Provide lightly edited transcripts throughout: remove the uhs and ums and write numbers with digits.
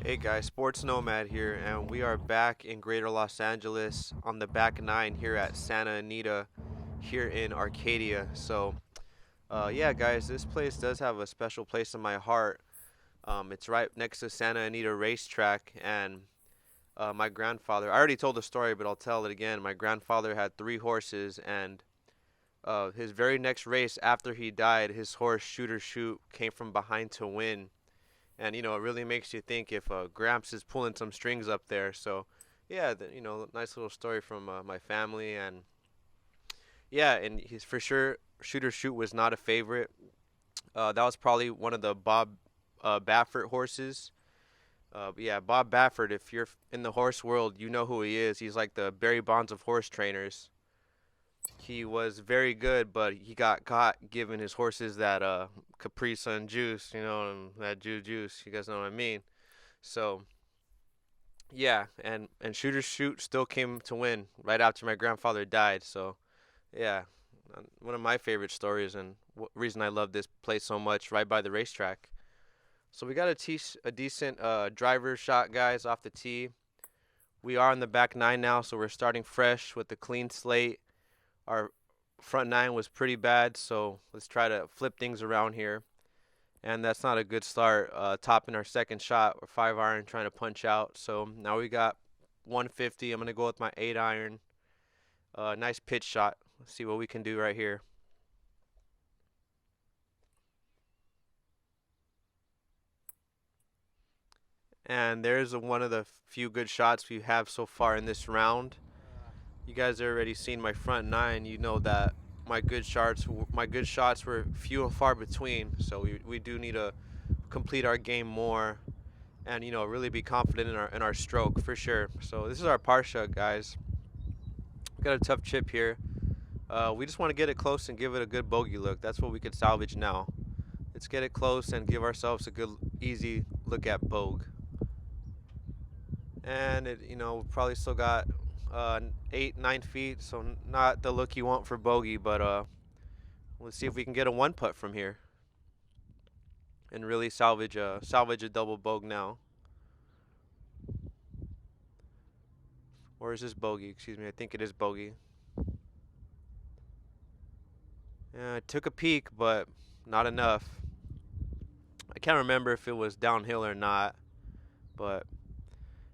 Hey guys, Sports Nomad here, and we are back in Greater Los Angeles on the back nine here at Santa Anita here in Arcadia. Yeah, guys, this place does have a special place in my heart. It's right next to Santa Anita Racetrack, and my grandfather, I already told the story, but I'll tell it again. My grandfather had three horses, and his very next race after he died, his horse, Shooter Shoot, came from behind to win. And it really makes you think if Gramps is pulling some strings up there. So yeah, nice little story from my family. And yeah, and he's for sure Shooter Shoot was not a favorite. That was probably one of the Bob Baffert horses. But yeah, Bob Baffert, if you're in the horse world, you know who he is. He's like the Barry Bonds of horse trainers. He was very good, but he got caught giving his horses that Capri Sun juice, and that juice. You guys know what I mean? So yeah, and Shooter Shoot still came to win right after my grandfather died. So yeah, one of my favorite stories and reason I love this place so much, right by the racetrack. So we got a decent driver shot, guys, off the tee. We are on the back nine now, so we're starting fresh with a clean slate. Our front nine was pretty bad, so let's try to flip things around here. And that's not a good start. Topping our second shot, or 5 iron, trying to punch out. So now we got 150. I'm gonna go with my 8 iron. Nice pitch shot. Let's see what we can do right here. And there's one of the few good shots we have so far in this round. You guys have already seen my front nine. You know that my good shots were few and far between. So we do need to complete our game more, and really be confident in our stroke for sure. So this is our par shot, guys. We got a tough chip here. We just want to get it close and give it a good bogey look. That's what we could salvage now. Let's get it close and give ourselves a good, easy look at Bogue. And we probably still got 8, 9 feet, so not the look you want for bogey, but let's see if we can get a one putt from here and really salvage a double Bogue now. Or is this bogey? Excuse me, I think it is bogey. Yeah, I took a peek, but not enough. I can't remember if it was downhill or not, but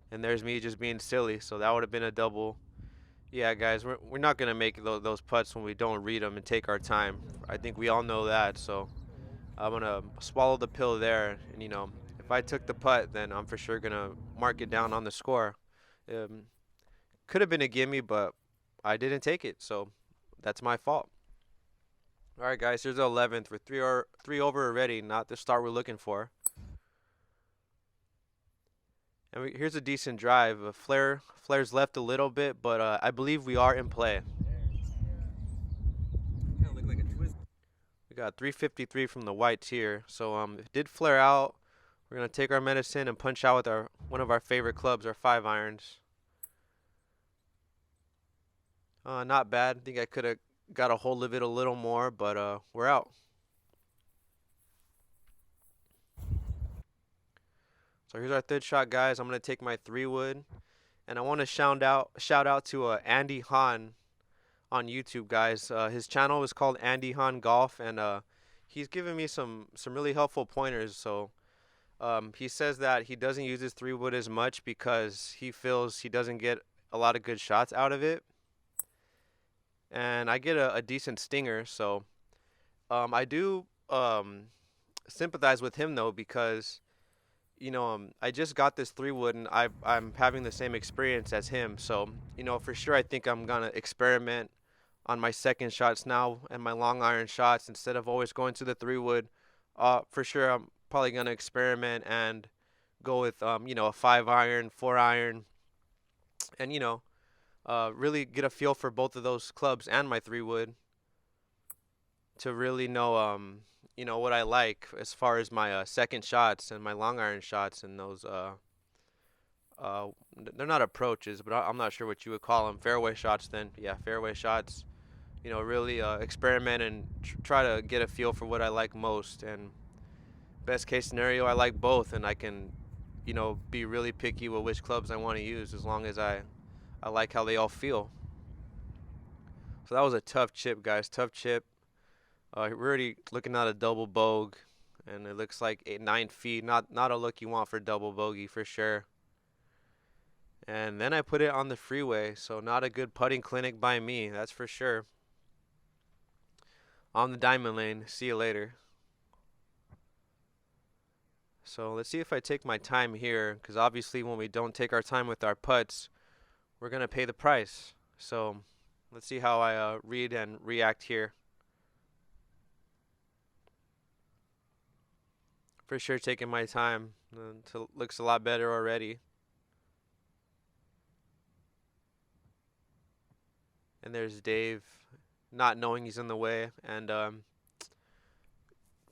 and there's me just being silly, so that would have been a double. Yeah, guys, we're not gonna make those putts when we don't read them and take our time. I think we all know that, so I'm gonna swallow the pill there. And if I took the putt, then I'm for sure gonna mark it down on the score. Um, could have been a gimme, but I didn't take it, so that's my fault. All right, guys, here's the 11th. We're three over already. Not the start we're looking for. And here's a decent drive. Flares left a little bit, but I believe we are in play. We got 353 from the whites here. So it did flare out. We're gonna take our medicine and punch out with our one of our favorite clubs, our 5 irons. Not bad. I think I could have got a hold of it a little more, but we're out. So here's our third shot, guys. I'm gonna take my 3 wood, and I want to shout out to Andy Hahn on YouTube, guys. His channel is called Andy Hahn Golf, and he's given me some really helpful pointers. So he says that he doesn't use his 3 wood as much because he feels he doesn't get a lot of good shots out of it, and I get a decent stinger. So I do sympathize with him though because I just got this 3 wood and I'm having the same experience as him. So, for sure, I think I'm gonna experiment on my second shots now and my long iron shots instead of always going to the 3 wood. For sure, I'm probably gonna experiment and go with a 5 iron, 4 iron, and really get a feel for both of those clubs and my 3 wood to really know what I like as far as my second shots and my long iron shots and those uh they're not approaches, but I'm not sure what you would call them. Fairway shots then. Yeah, fairway shots. Really experiment and try to get a feel for what I like most, and best case scenario I like both and I can be really picky with which clubs I want to use, as long as I like how they all feel. So that was a tough chip, guys. Tough chip. We're already looking at a double bogue, and it looks like 9 feet. Not a look you want for double bogey for sure. And then I put it on the freeway, so not a good putting clinic by me, that's for sure. On the diamond lane. See you later. So let's see if I take my time here, because obviously when we don't take our time with our putts, we're going to pay the price. So let's see how I read and react here. For sure taking my time. Looks a lot better already. And there's Dave, not knowing he's in the way, and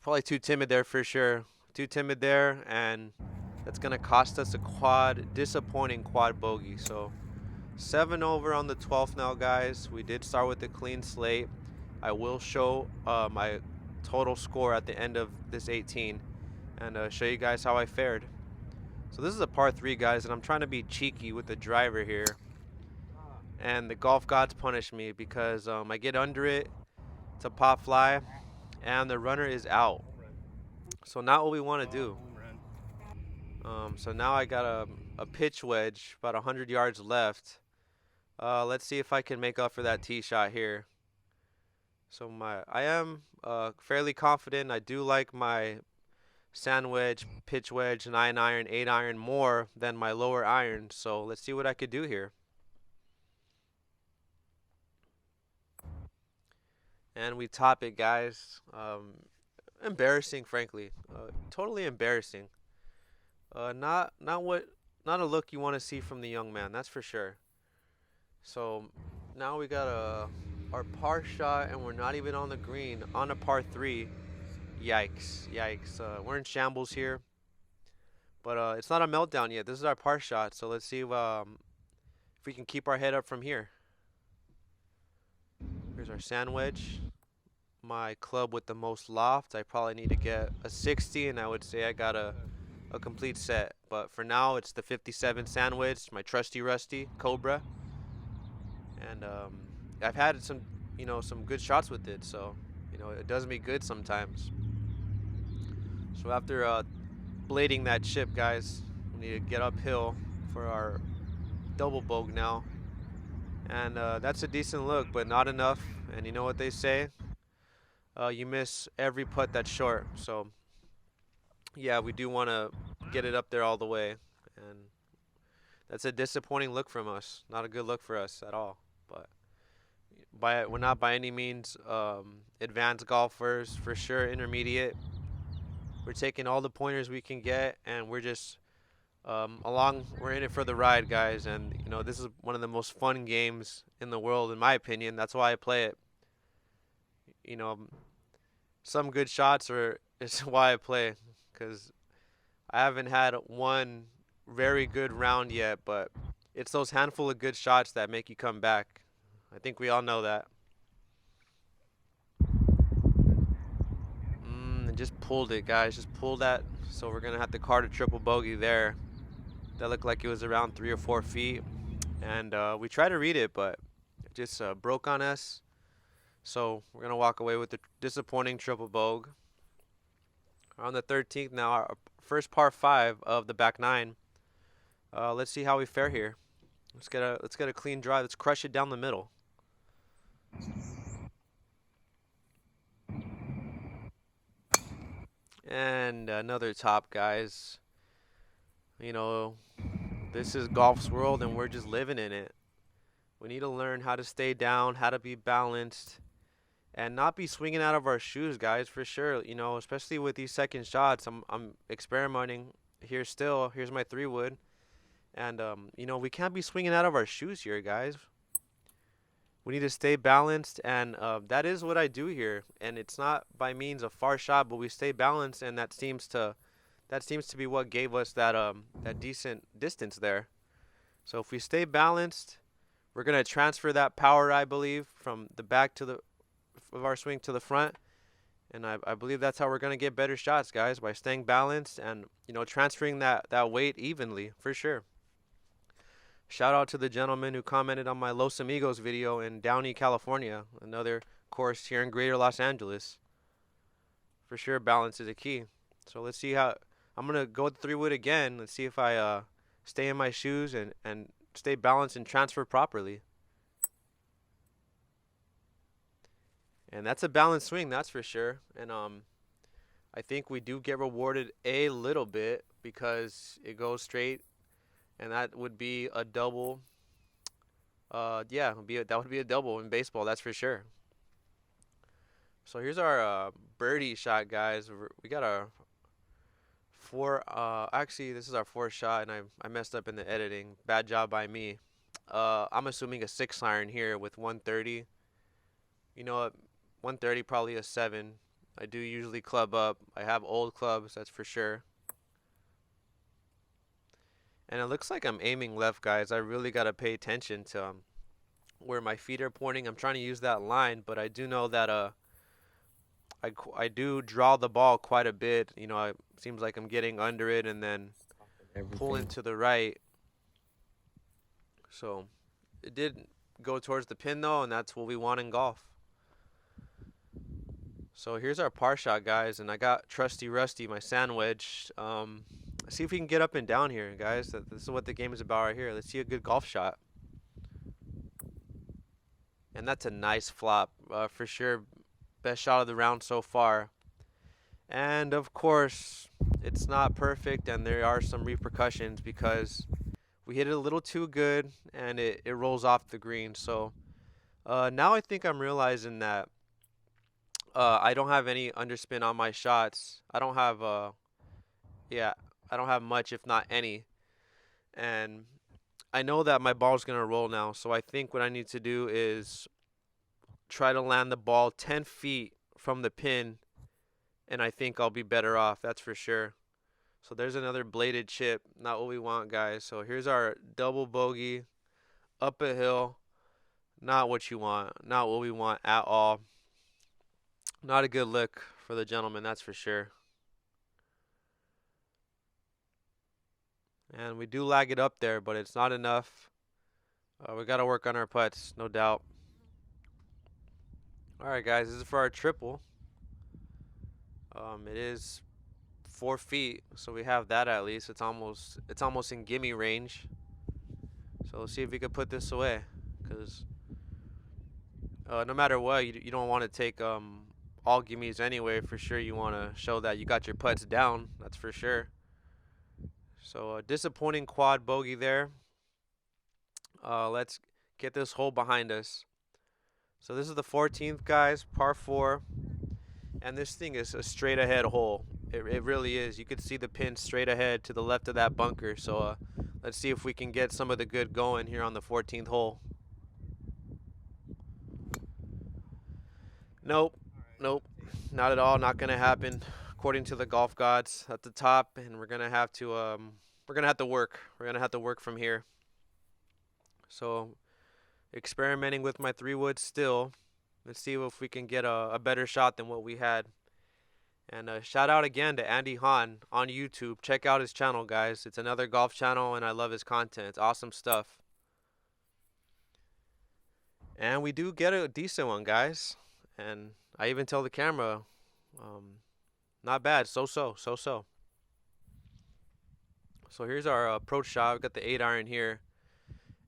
probably too timid there for sure. Too timid there, and that's going to cost us a disappointing quad bogey. So 7 over on the 12th now, guys. We did start with a clean slate. I will show my total score at the end of this 18 and show you guys how I fared. So this is a par 3, guys, and I'm trying to be cheeky with the driver here. And the golf gods punish me because I get under it. It's a pop fly, and the runner is out. So not what we want to do. So now I got a pitch wedge, about 100 yards left. Let's see if I can make up for that tee shot here. So I am fairly confident. I do like my sand wedge, pitch wedge, 9 iron, 8 iron more than my lower iron. So let's see what I could do here. And we top it, guys. Embarrassing, frankly. Totally embarrassing. Not a look you want to see from the young man, that's for sure. So now we got our par shot, and we're not even on the green on a par 3. Yikes. We're in shambles here, but it's not a meltdown yet. This is our par shot, so let's see if we can keep our head up from here. Here's our sand wedge. My club with the most loft. I probably need to get a 60, and I would say I got a complete set. But for now, it's the 57 sand wedge, my trusty rusty Cobra. And I've had some good shots with it, so it does me good sometimes. So after blading that chip, guys, we need to get uphill for our double bogue now. And that's a decent look, but not enough. And you know what they say? You miss every putt that's short. So yeah, we do want to get it up there all the way. And that's a disappointing look from us. Not a good look for us at all. But we're not by any means advanced golfers, for sure intermediate. We're taking all the pointers we can get, and we're just we're in it for the ride, guys. And this is one of the most fun games in the world, in my opinion. That's why I play it. Some good shots is why I play, because I haven't had one very good round yet, but it's those handful of good shots that make you come back. I think we all know that. And just pulled it, guys. Just pulled that. So we're going to have to card a triple bogey there. That looked like it was around 3 or 4 feet. And we tried to read it, but it just broke on us. So we're going to walk away with the disappointing triple bogue. On the 13th now, our first par 5 of the back 9. Let's see how we fare here. Let's get a clean drive. Let's crush it down the middle. And another top, guys. This is golf's world, and we're just living in it. We need to learn how to stay down, how to be balanced, and not be swinging out of our shoes, guys, for sure. Especially with these second shots. I'm experimenting here still. Here's my 3-wood. And, we can't be swinging out of our shoes here, guys. We need to stay balanced, and that is what I do here. And it's not by means of far shot, but we stay balanced, and that seems to be what gave us that decent distance there. So if we stay balanced, we're gonna transfer that power, I believe, from the back of our swing to the front, And I believe that's how we're going to get better shots, guys, by staying balanced and, transferring that weight evenly, for sure. Shout out to the gentleman who commented on my Los Amigos video in Downey, California, another course here in Greater Los Angeles. For sure, balance is a key. So let's see how I'm gonna go with the 3-wood again. Let's see if I stay in my shoes and stay balanced and transfer properly. And that's a balanced swing, that's for sure. And I think we do get rewarded a little bit because it goes straight, and that would be a double. Yeah, that would be a double in baseball, that's for sure. So here's our birdie shot, guys. We got our actually, this is our fourth shot, and I messed up in the editing. Bad job by me. I'm assuming a 6-iron here with 130. You know what? 130, probably a 7. I do usually club up. I have old clubs, that's for sure. And it looks like I'm aiming left, guys. I really got to pay attention to where my feet are pointing. I'm trying to use that line, but I do know that I do draw the ball quite a bit. It seems like I'm getting under it and then pulling to the right. So it did go towards the pin, though, and that's what we want in golf. So here's our par shot, guys, and I got Trusty Rusty, my sand wedge. Let's see if we can get up and down here, guys. This is what the game is about right here. Let's see a good golf shot. And that's a nice flop, for sure. Best shot of the round so far. And of course, it's not perfect, and there are some repercussions because we hit it a little too good, and it rolls off the green. So now I think I'm realizing that I don't have any underspin on my shots. I don't have I don't have much, if not any. And I know that my ball's going to roll now, so I think what I need to do is try to land the ball 10 feet from the pin, and I think I'll be better off, that's for sure. So there's another bladed chip, not what we want, guys. So here's our double bogey, up a hill, not what you want, not what we want at all. Not a good look for the gentleman, that's for sure. And we do lag it up there, but it's not enough. We got to work on our putts, no doubt. All right, guys, this is for our triple. It is 4 feet, so we have that at least. It's almost in gimme range. So let's see if we can put this away, because no matter what, you don't want to take all gimmies anyway. For sure, you want to show that you got your putts down. That's for sure. So disappointing quad bogey there. Let's get this hole behind us. So this is the 14th, guys, par 4. And this thing is a straight ahead hole. It really is. You could see the pin straight ahead to the left of that bunker. So let's see if we can get some of the good going here on the 14th hole. Nope. Not at all. Not going to happen. According to the golf gods at the top, and we're gonna have to work. We're gonna have to work from here. So, experimenting with my 3-wood still. Let's see if we can get a better shot than what we had. And shout out again to Andy Hahn on YouTube. Check out his channel, guys. It's another golf channel, and I love his content. It's awesome stuff. And we do get a decent one, guys. And I even tell the camera, not bad. So. So here's our approach shot. We've got the 8-iron here.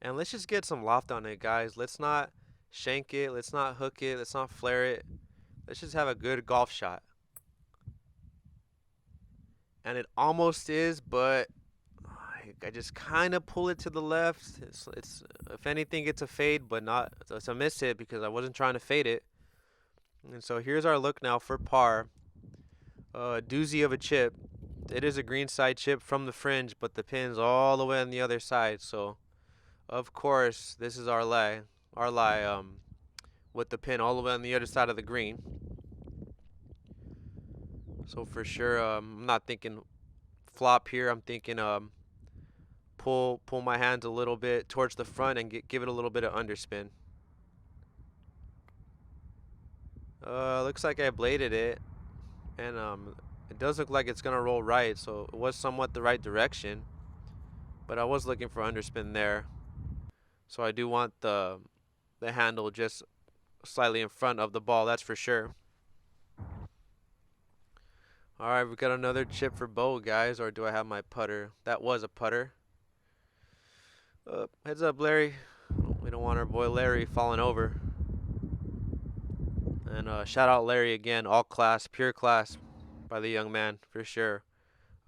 And let's just get some loft on it, guys. Let's not shank it. Let's not hook it. Let's not flare it. Let's just have a good golf shot. And it almost is, but I just kind of pull it to the left. It's if anything, it's a fade, but not. It's a miss hit because I wasn't trying to fade it. And so here's our look now for par. Doozy of a chip. It is a green side chip from the fringe, but the pin's all the way on the other side. So, of course, this is our lie. With the pin all the way on the other side of the green. So for sure, I'm not thinking flop here. I'm thinking pull my hands a little bit towards the front and give it a little bit of underspin. Looks like I bladed it. and it does look like it's gonna roll right, so it was somewhat the right direction. But I was looking for underspin there, so I do want the handle just slightly in front of the ball. That's for sure. All right, we got another chip for Bo, guys. Or do I have my putter? That was a putter. Heads up, Larry. We don't want our boy Larry falling over. And shout out Larry again. All class, pure class by the young man, for sure.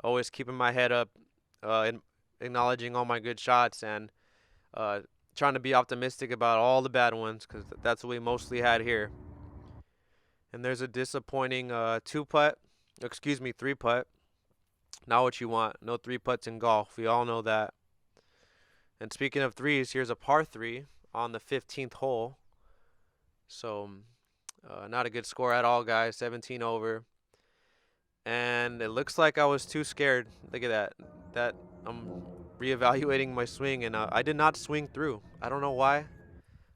Always keeping my head up, and acknowledging all my good shots, and uh, trying to be optimistic about all the bad ones, because that's what we mostly had here. And there's a disappointing three putt. Not what you want. No three putts in golf. We all know that. And speaking of threes, here's a par three on the 15th hole. So, not a good score at all, guys. 17 over. And it looks like I was too scared. Look at that. I'm reevaluating my swing, and I did not swing through. I don't know why.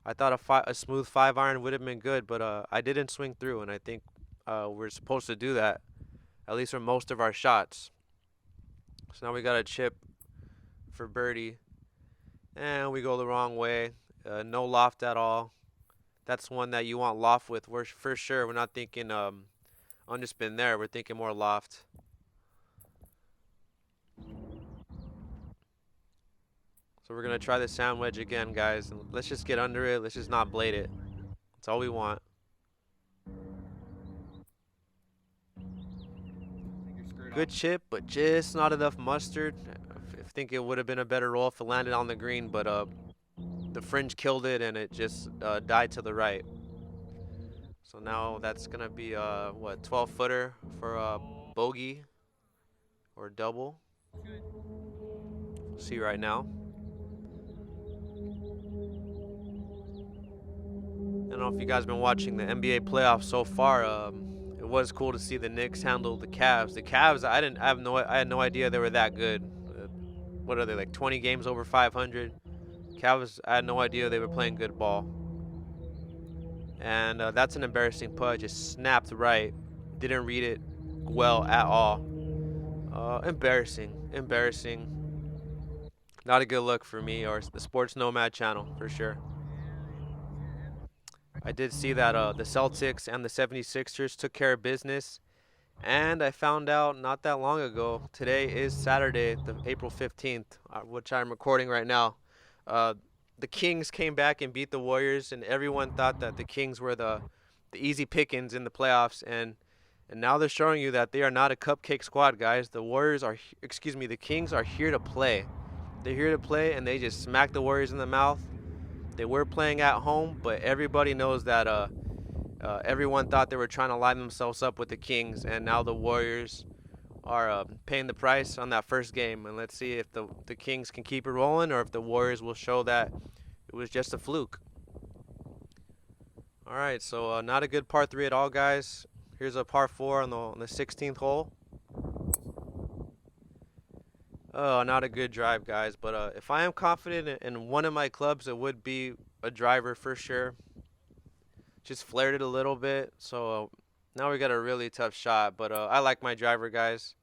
I thought a smooth 5-iron would have been good, but I didn't swing through, and I think we're supposed to do that, at least for most of our shots. So now we got a chip for birdie, and we go the wrong way. No loft at all. That's one that you want loft with. We're for sure. We're not thinking underspin there. We're thinking more loft. So we're gonna try the sand wedge again, guys. Let's just get under it. Let's just not blade it. That's all we want. Good chip, but just not enough mustard. I think it would have been a better roll if it landed on the green, but the fringe killed it, and it just died to the right. So now that's gonna be what, 12-footer for bogey or double. See right now. I don't know if you guys have been watching the NBA playoffs so far. It was cool to see the Knicks handle the Cavs. The Cavs, I had no idea they were that good. What are they, like 20 games over 500? Cavs, I had no idea they were playing good ball. And that's an embarrassing putt. Just snapped right. Didn't read it well at all. Embarrassing. Not a good look for me or the Sports Nomad channel, for sure. I did see that the Celtics and the 76ers took care of business. And I found out not that long ago, today is Saturday, April 15th, which I'm recording right now. The Kings came back and beat the Warriors, and everyone thought that the Kings were the easy pickings in the playoffs. And now they're showing you that they are not a cupcake squad, guys. The Kings are here to play. They're here to play, and they just smacked the Warriors in the mouth. They were playing at home, but everybody knows that everyone thought they were trying to line themselves up with the Kings, and now the Warriors are paying the price on that first game. And let's see if the Kings can keep it rolling, or if the Warriors will show that it was just a fluke. All right, so not a good par 3 at all, guys. Here's a par 4 on the 16th hole. Oh, not a good drive, guys. But if I am confident in one of my clubs, it would be a driver for sure. Just flared it a little bit, so now we got a really tough shot. But I like my driver, guys.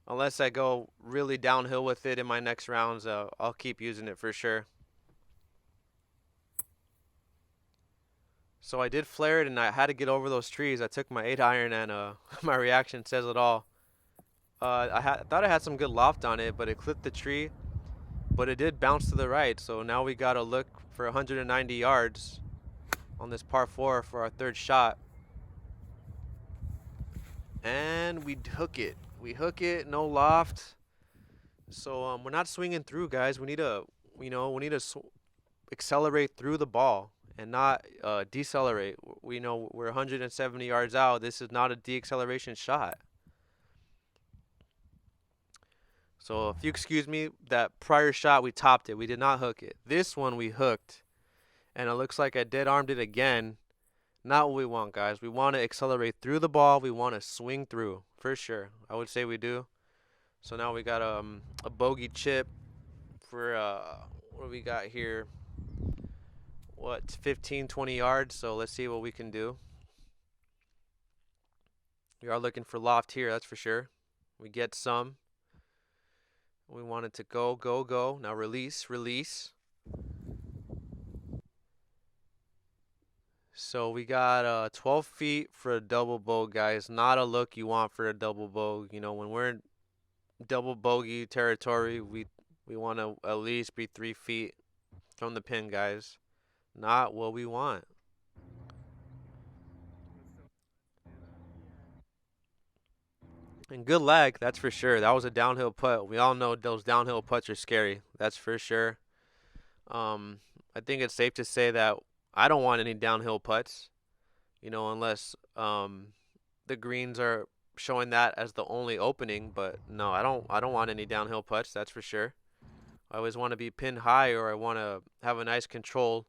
Unless I go really downhill with it in my next rounds, I'll keep using it for sure. So I did flare it, and I had to get over those trees. I took my 8-iron, and my reaction says it all. I thought I had some good loft on it, but it clipped the tree. But it did bounce to the right, so now we got to look for 190 yards on this par 4 for our third shot. And we hook it. We hook it, no loft. So we're not swinging through, guys. We need to accelerate through the ball and not decelerate. We know we're 170 yards out. This is not a deacceleration shot. So if you excuse me, that prior shot we topped it. We did not hook it. This one we hooked, and it looks like I dead-armed it again. Not what we want, guys. We want to accelerate through the ball. We want to swing through, for sure. I would say we do. So now we got a bogey chip for, what do we got here? What, 15, 20 yards? So let's see what we can do. We are looking for loft here, that's for sure. We get some. We want it to go, go, go. Now release, release. So we got 12 feet for a double bow, guys. Not a look you want for a double bow. You know, when we're in double bogey territory, we want to at least be 3 feet from the pin, guys. Not what we want. And good lag, that's for sure. That was a downhill putt. We all know those downhill putts are scary. That's for sure. Um, I think it's safe to say that I don't want any downhill putts. You know, unless the greens are showing that as the only opening. But no, I don't want any downhill putts. That's for sure. I always want to be pinned high, or I want to have a nice controlled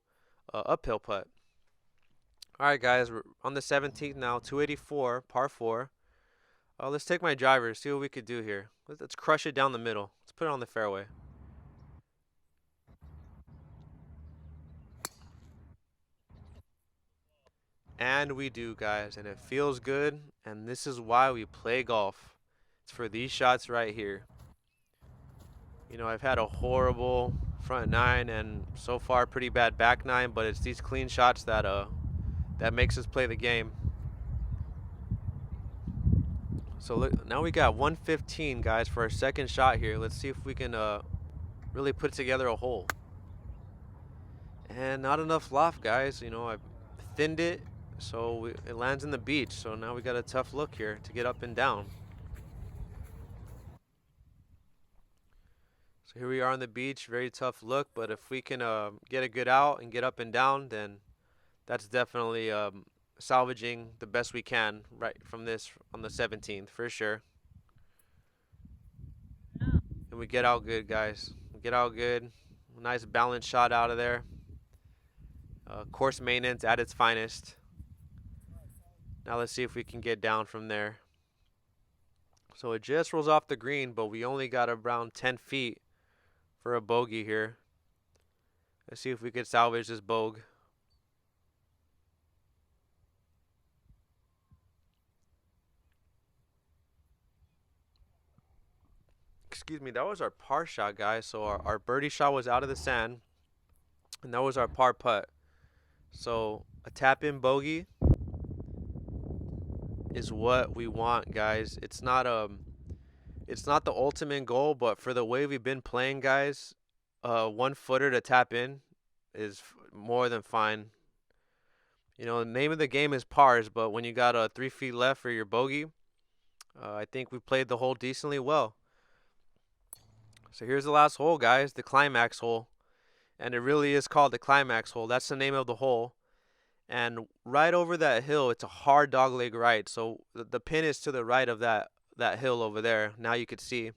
uphill putt. All right, guys, we're on the 17th now, 284, par four. Let's take my driver, see what we could do here. Let's crush it down the middle. Let's put it on the fairway. And we do, guys, and it feels good, and this is why we play golf. It's for these shots right here. You know, I've had a horrible front nine and so far pretty bad back nine, but it's these clean shots that makes us play the game. So look, now we got 115, guys, for our second shot here. Let's see if we can really put together a hole. And not enough loft, guys. You know, I thinned it, so it lands in the beach. So now we got a tough look here to get up and down. So here we are on the beach, very tough look. But if we can get a good out and get up and down, then that's definitely salvaging the best we can right from this on the 17th for sure. And we get out good, guys. We get out good. Nice balanced shot out of there. Course maintenance at its finest. Now let's see if we can get down from there. So it just rolls off the green, but we only got around 10 feet for a bogey here. Let's see if we could salvage this bogey. Excuse me, that was our par shot, guys. So our birdie shot was out of the sand, and that was our par putt. So a tap-in bogey is what we want, guys. It's not the ultimate goal, but for the way we've been playing, guys, 1 footer to tap in is more than fine. You know, the name of the game is pars, but when you got 3 feet left for your bogey, I think we played the hole decently well. So here's the last hole, guys, the climax hole. And it really is called the climax hole. That's the name of the hole. And right over that hill, it's a hard dogleg right. So the pin is to the right of that hill over there. Now you could see.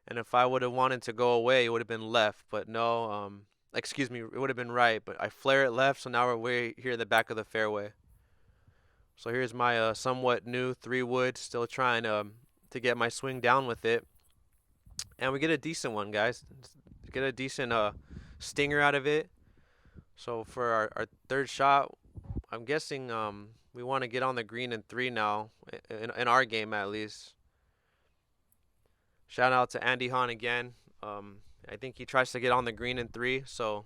And if I would have wanted to go away, it would have been left. But no, excuse me, it would have been right. But I flare it left, so now we're way here in the back of the fairway. So here's my somewhat new 3-wood, still trying to get my swing down with it. And we get a decent one, guys. Get a decent stinger out of it. So for our third shot, I'm guessing we want to get on the green in 3 now, in our game at least. Shout out to Andy Hahn again. I think he tries to get on the green in 3, so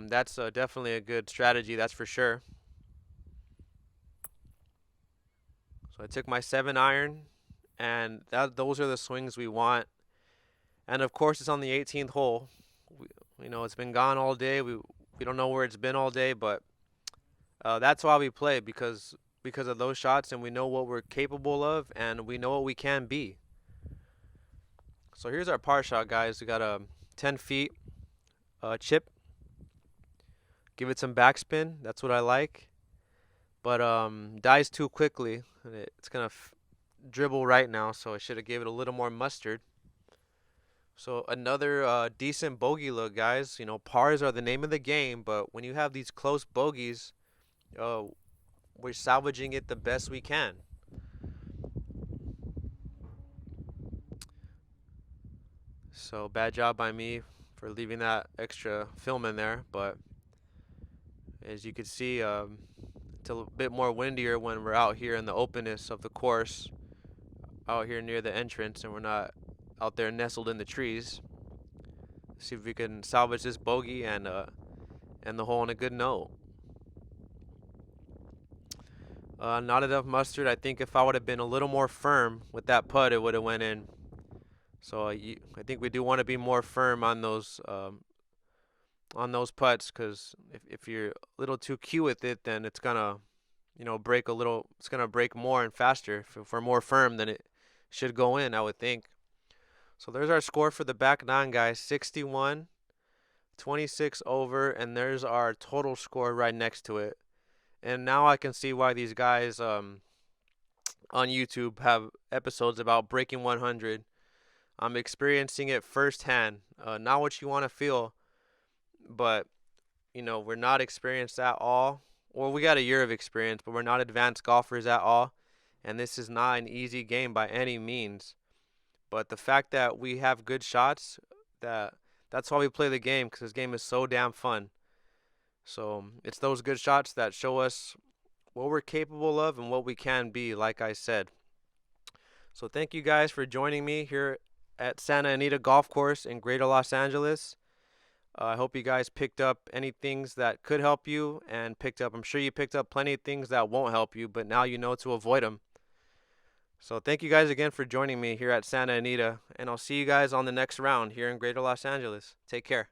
that's definitely a good strategy, that's for sure. So I took my 7-iron, and those are the swings we want. And of course, it's on the 18th hole. You know, it's been gone all day. We don't know where it's been all day, but that's why we play, because of those shots, and we know what we're capable of, and we know what we can be. So here's our par shot, guys. We got a 10 feet chip. Give it some backspin. That's what I like. But dies too quickly. It's gonna dribble right now, so I should have gave it a little more mustard. So another decent bogey look, guys. You know, pars are the name of the game, but when you have these close bogeys, we're salvaging it the best we can. So bad job by me for leaving that extra film in there, but as you can see, It's a bit more windier when we're out here in the openness of the course, out here near the entrance, and we're not out there nestled in the trees. See if we can salvage this bogey and end the hole on a good note. Not enough mustard. I think if I would have been a little more firm with that putt, it would have went in. So I think we do want to be more firm on those putts, because if you're a little too cute with it, then it's gonna break a little. It's gonna break more and faster. If we're more firm, then it should go in, I would think. So there's our score for the back nine, guys. 61, 26 over, and there's our total score right next to it. And now I can see why these guys on YouTube have episodes about breaking 100. I'm experiencing it firsthand. Not what you want to feel, but we're not experienced at all. Well, we got a year of experience, but we're not advanced golfers at all. And this is not an easy game by any means. But the fact that we have good shots, that's why we play the game, because this game is so damn fun. So it's those good shots that show us what we're capable of and what we can be, like I said. So thank you guys for joining me here at Santa Anita Golf Course in Greater Los Angeles. I hope you guys picked up any things that could help you, and I'm sure you picked up plenty of things that won't help you, but now you know to avoid them. So thank you guys again for joining me here at Santa Anita, and I'll see you guys on the next round here in Greater Los Angeles. Take care.